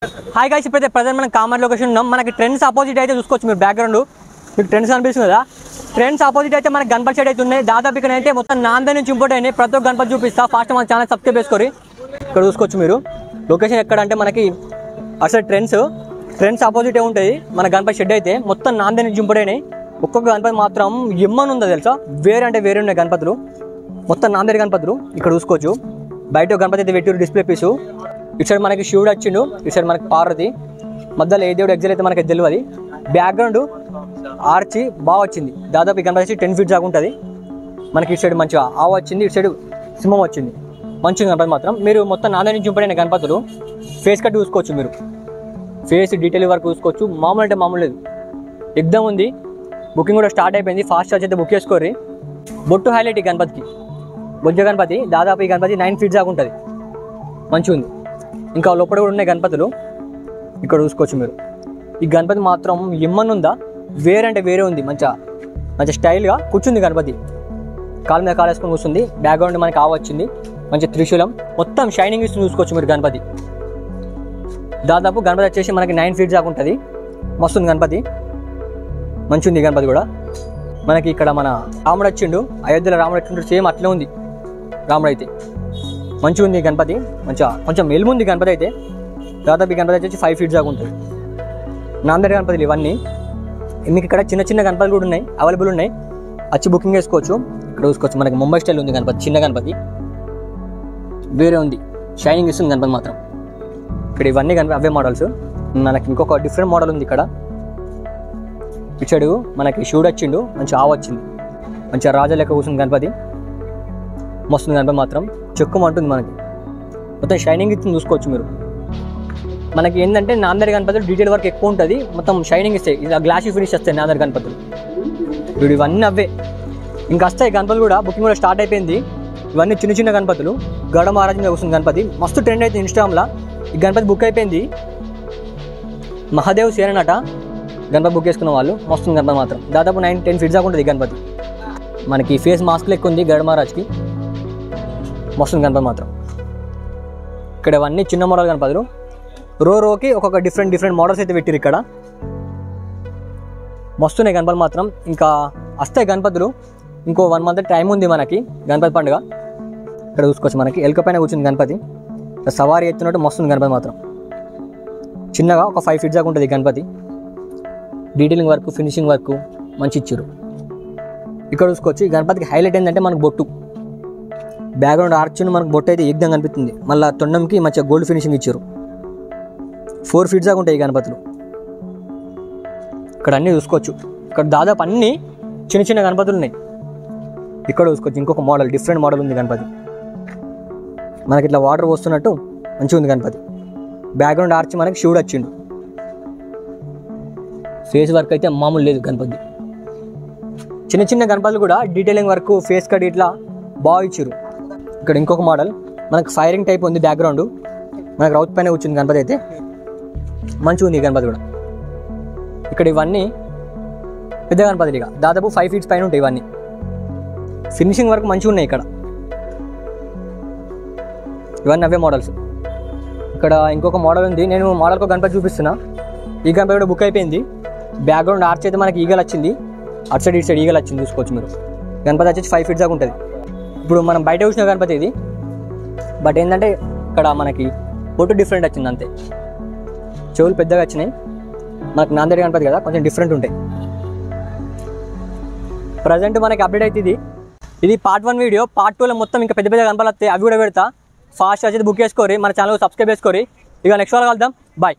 Hi guys, ఇప్పుడైతే present మనం comer location ఉన్నాం. మనకి ట్రెండ్స్ ఆపోజిట్ అయితే చూసుకోవచ్చు. మీరు బ్యాక్గ్రౌండ్ మీకు ట్రెండ్స్ కనిపిస్తుంది కదా. ట్రెండ్స్ ఆపోజిట్ అయితే మనకి గణపతి సైడ్ అయితే ఉన్నాయి. దాదాపు ఇక్కడ అయితే మొత్తం నాందే నుంచి ఇంపోర్ట్ అయినాయి. ప్రతి ఒక్క గణపతి చూపిస్తా. ఫాస్ట్ మన ఛానల్ సబ్స్క్రైబ్ చేసుకోరి. ఇక్కడ చూసుకోవచ్చు మీరు లొకేషన్ ఎక్కడ అంటే మనకి అసలు ట్రెండ్స్ ఆపోజిట్ ఉంటుంది. మన గణపతి షెడ్ అయితే మొత్తం నాందే నుంచి ఇంపోర్ట్ అయినాయి. ఒక్కొక్క గణపతి మాత్రం ఎమ్మని ఉందో తెలుసా, వేరే అంటే వేరే ఉన్నాయి గణపతులు. మొత్తం నాందేడి గణపతులు ఇక్కడ చూసుకోవచ్చు. బయట గణపతి అయితే పెట్టారు డిస్ప్లే పీసు. ఇటు సైడ్ మనకి శివుడు వచ్చిండు, ఇటు సైడ్ మనకి పార్వతి, మధ్యలో ఏ దేవుడు ఎగ్జాక్ట్ అయితే మనకి తెలియదు. బ్యాక్గ్రౌండ్ ఆర్చి బాగా వచ్చింది. దాదాపు ఈ గణపతి వచ్చి 10 feet దాకా ఉంటుంది. మనకి ఇటు సైడ్ మంచిగా ఆవు వచ్చింది, ఇటు సైడ్ సింహం వచ్చింది. మంచిగా గణపతి మాత్రం మీరు మొత్తం నాందే నుంచి ఇంపడిన గణపతులు. ఫేస్ కట్ చూసుకోవచ్చు, మీరు ఫేస్ డీటెయిల్ వరకు చూసుకోవచ్చు. మామూలు అంటే మామూలు లేదు, ఎగ్దమ్ ఉంది. బుకింగ్ కూడా స్టార్ట్ అయిపోయింది. ఫాస్ట్ చార్జ్ అయితే బుక్ చేసుకోర్రి. బొట్టు హైలైట్ ఈ గణపతికి, బొజ్జ గణపతి. దాదాపు ఈ గణపతి 9 feet దాకా ఉంటుంది. మంచిగా ఉంది. ఇంకా లోపల కూడా ఉన్నాయి గణపతులు, ఇక్కడ చూసుకోవచ్చు మీరు. ఈ గణపతి మాత్రం ఎమ్మనుందా, వేరే అంటే వేరే ఉంది. మంచి స్టైల్గా కూర్చుంది గణపతి. కాలు మీద కాలు వేసుకొని కూర్చుంది. బ్యాక్గ్రౌండ్ మనకి ఆవు వచ్చింది, మంచి త్రిశూలం, మొత్తం షైనింగ్ ఇస్తుంది. చూసుకోవచ్చు మీరు గణపతి. దాదాపు గణపతి వచ్చేసి మనకి 9 feet దాకా ఉంటుంది. మస్తుంది గణపతి, మంచి ఉంది గణపతి కూడా. మనకి ఇక్కడ మన రాముడు వచ్చిండు, అయోధ్యలో రాముడు వచ్చిండు, సేమ్ అట్లే ఉంది రాముడు అయితే. మంచిగా ఉంది గణపతి, మంచిగా కొంచెం ఎలుముంది గణపతి అయితే. దాదాపు ఈ గణపతి వచ్చేసి 5 feet దాకా ఉంటుంది. నాందేడి గణపతులు ఇవన్నీ. మీకు ఇక్కడ చిన్న చిన్న గణపతులు కూడా ఉన్నాయి, అవైలబుల్ ఉన్నాయి. వచ్చి బుకింగ్ చేసుకోవచ్చు. ఇక్కడ చూసుకోవచ్చు మనకి ముంబై స్టైల్ ఉంది గణపతి, చిన్న గణపతి వేరే ఉంది, షైనింగ్ ఇస్తుంది గణపతి మాత్రం. ఇక్కడ ఇవన్నీ గణపతి అవే మోడల్స్. మనకి ఇంకొక డిఫరెంట్ మోడల్ ఉంది ఇక్కడ. ఇచ్చాడు మనకి శివుడు వచ్చిండు, మంచి ఆవు వచ్చింది, మంచిగా రాజా లెక్క కూర్చుంది గణపతి. మస్తుంది గణపతి మాత్రం, చెక్కుమంటుంది మనకి. మొత్తం షైనింగ్ ఇస్తుంది చూసుకోవచ్చు మీరు. మనకి ఏంటంటే నాందేడి గణపతులు డీటెయిల్ వర్క్ ఎక్కువ ఉంటుంది, మొత్తం షైనింగ్ ఇస్తాయి. ఇలా గ్లాసీ ఫినిష్ వస్తాయి నాందేడి గణపతులు. ఇప్పుడు ఇవన్నీ అవే ఇంకా వస్తాయి గణపతులు కూడా. బుకింగ్ కూడా స్టార్ట్ అయిపోయింది. ఇవన్నీ చిన్న చిన్న గణపతులు. గడ మహారాజు మీద కూర్చుంది గణపతి. మస్తు ట్రెండ్ అయితే ఇన్స్టాగ్రామ్లో. ఈ గణపతి బుక్ అయిపోయింది. మహాదేవ్ సేనట గణపతి బుక్ చేసుకున్న వాళ్ళు. మస్తుంది గణపతి మాత్రం. దాదాపు 9-10 feet దాకా ఉంటుంది ఈ గణపతి. మనకి ఫేస్ మాస్క్ లెక్క ఉంది గడ మహారాజ్కి. మస్తుంది గణపతి మాత్రం. ఇక్కడ ఇవన్నీ చిన్న మోడల్ గణపతులు. రోకి ఒక్కొక్క డిఫరెంట్ మోడల్స్ అయితే పెట్టారు ఇక్కడ. మస్తున్నాయి గణపతులు మాత్రం. ఇంకా వస్తాయి గణపతులు. ఇంకో 1 month టైం ఉంది మనకి గణపతి పండుగ. ఇక్కడ చూసుకోవచ్చు మనకి ఎలుక పైన కూర్చుంది గణపతి. సవారీ ఎత్తున్నట్టు మస్తుంది గణపతి మాత్రం. చిన్నగా ఒక 5 feet దాకా ఉంటుంది Ganapati. Detailing work, finishing work మంచి ఇచ్చారు. ఇక్కడ చూసుకోవచ్చు ఈ గణపతికి హైలైట్ ఏంటంటే మనకు బొట్టు. బ్యాక్గ్రౌండ్ ఆర్చిని మనకు బొట్టు అయితే ఏకదంగా కనిపిస్తుంది. మళ్ళీ తొండంకి మంచిగా గోల్డ్ ఫినిషింగ్ ఇచ్చారు. 4 feet దాకా ఉంటాయి ఈ గణపతులు. ఇక్కడ అన్నీ చూసుకోవచ్చు. ఇక్కడ దాదాపు అన్నీ చిన్న చిన్న గణపతులు ఉన్నాయి. ఇక్కడ చూసుకోవచ్చు ఇంకొక మోడల్, డిఫరెంట్ మోడల్ ఉంది గణపతి. మనకి ఇట్లా వాటర్ పోస్తున్నట్టు మంచిగా ఉంది గణపతి. బ్యాక్గ్రౌండ్ ఆర్చి మనకి శివుడు వచ్చిండు. ఫేస్ వర్క్ అయితే మామూలు లేదు గణపతి. చిన్న చిన్న గణపతులు కూడా డీటెయిలింగ్ వర్క్, ఫేస్ కట్ ఇట్లా బాగా ఇచ్చారు. ఇక్కడ ఇంకొక మోడల్ మనకు ఫైరింగ్ టైప్ ఉంది. బ్యాక్గ్రౌండ్ మనకు రౌత్ పైన కూర్చుంది గణపతి అయితే. మంచిగా ఉంది గణపతి కూడా. ఇక్కడ ఇవన్నీ పెద్ద గణపతులు. ఇక దాదాపు 5 feet పైన ఉంటాయి ఇవన్నీ. ఫినిషింగ్ వర్క్ మంచిగా ఉన్నాయి ఇక్కడ. ఇవన్నీ అవే మోడల్స్. ఇక్కడ ఇంకొక మోడల్ ఉంది. నేను మోడల్కి గణపతి చూపిస్తున్నా. ఈ గణపతి కూడా బుక్ అయిపోయింది. బ్యాక్గ్రౌండ్ ఆర్చ్ అయితే మనకి ఈగల్ వచ్చింది. అటు సైడ్ ఇటు సైడ్ ఈగల్ వచ్చింది చూసుకోవచ్చు మీరు. గణపతి వచ్చేసి 5 feet దాకా ఉంటుంది. ఇప్పుడు మనం బయట చూసిన గణపతి ఇది. బట్ ఏంటంటే ఇక్కడ మనకి బొట్టు డిఫరెంట్ వచ్చింది అంతే. చెవులు పెద్దగా వచ్చినాయి. మనకు నాందేడి గణపతి కదా, కొంచెం డిఫరెంట్ ఉంటాయి. ప్రజెంట్ మనకి అప్డేట్ అయితే ఇది part 1 వీడియో. part 2లో మొత్తం ఇంకా పెద్ద గణపతులు వస్తాయి, అవి కూడా పెడతా. ఫాస్ట్ వచ్చేది బుక్ చేసుకోరి. మన ఛానల్ సబ్స్క్రైబ్ చేసుకోరి. ఇక నెక్స్ట్ వాళ్ళు కలుద్దాం. బాయ్.